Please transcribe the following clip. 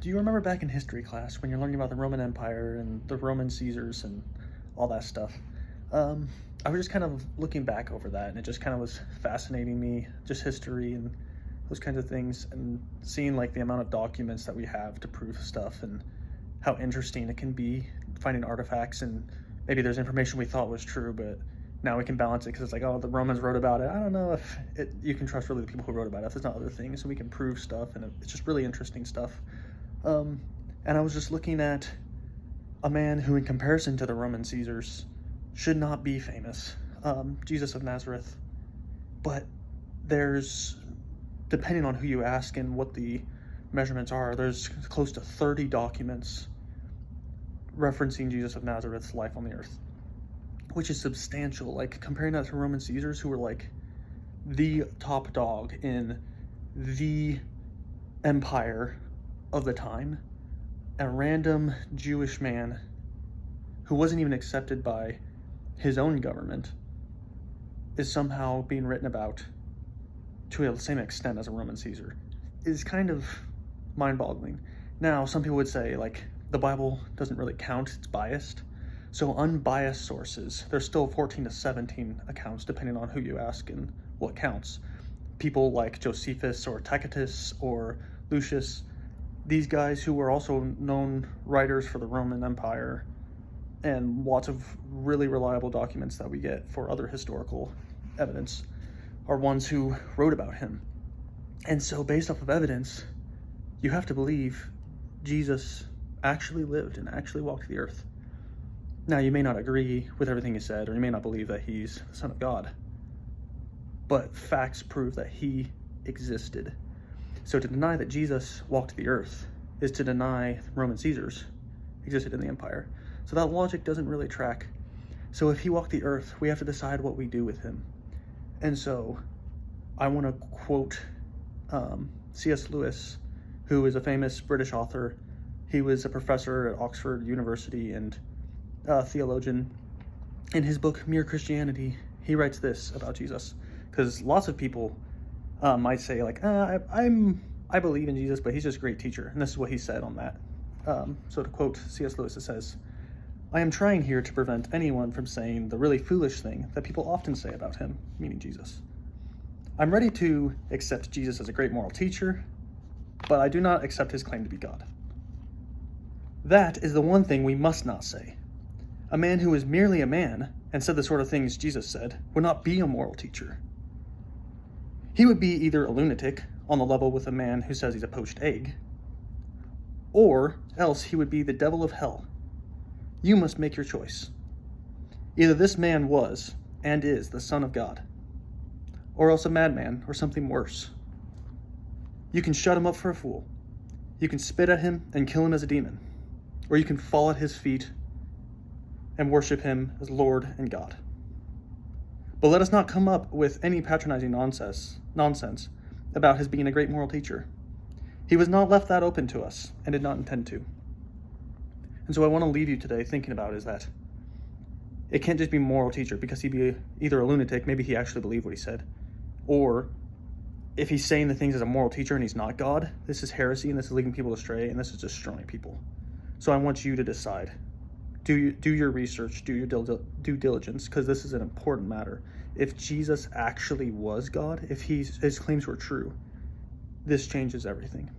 Do you remember back in history class when you're learning about the Roman Empire and the Roman Caesars and all that stuff? Um, I was just kind of looking back over that, and it just kind of was fascinating me, just history and those kinds of things, and seeing like the amount of documents that we have to prove stuff and how interesting it can be finding artifacts, and maybe there's information we thought was true, but now we can balance it because it's like, oh, the Romans wrote about it. I don't know if you can trust really the people who wrote about it, if there's not other things, so we can prove stuff, and it's just really interesting stuff. Um, and I was just looking at a man who, in comparison to the Roman Caesars, should not be famous, Jesus of Nazareth. But there's, depending on who you ask and what the measurements are, there's close to 30 documents referencing Jesus of Nazareth's life on the earth, which is substantial. Like, comparing that to Roman Caesars, who were like the top dog in the empire of the time, a random Jewish man who wasn't even accepted by his own government is somehow being written about to the same extent as a Roman Caesar is kind of mind-boggling. Now, some people would say, like, the Bible doesn't really count, it's biased. So unbiased sources, there's still 14 to 17 accounts, depending on who you ask and what counts. People like Josephus or Tacitus or Lucius, these guys who were also known writers for the Roman Empire, and lots of really reliable documents that we get for other historical evidence, are ones who wrote about him. And so based off of evidence, you have to believe Jesus actually lived and actually walked the earth. Now, you may not agree with everything he said, or you may not believe that he's the Son of God, but facts prove that he existed. So to deny that Jesus walked the earth is to deny Roman Caesars existed in the empire. So that logic doesn't really track. So if he walked the earth, we have to decide what we do with him. And so I want to quote C.S. Lewis, who is a famous British author. He was a professor at Oxford University and theologian. In his book, Mere Christianity, he writes this about Jesus. Because lots of people might say, like, I believe in Jesus, but he's just a great teacher. And this is what he said on that. So to quote C.S. Lewis, it says, "I am trying here to prevent anyone from saying the really foolish thing that people often say about him," meaning Jesus. "I'm ready to accept Jesus as a great moral teacher, but I do not accept his claim to be God. That is the one thing we must not say. A man who is merely a man and said the sort of things Jesus said would not be a moral teacher. He would be either a lunatic on the level with a man who says he's a poached egg, or else he would be the devil of hell. You must make your choice. Either this man was and is the Son of God, or else a madman or something worse. You can shut him up for a fool. You can spit at him and kill him as a demon, or you can fall at his feet and worship him as Lord and God. But let us not come up with any patronizing nonsense about his being a great moral teacher. He was not left that open to us and did not intend to. And so I want to leave you today thinking about is that it can't just be moral teacher because he'd be either a lunatic, maybe he actually believed what he said, or if he's saying the things as a moral teacher and he's not God, this is heresy and this is leading people astray and this is destroying people. So I want you to decide. Do your research, do your due diligence, because this is an important matter. If Jesus actually was God, if his claims were true, this changes everything.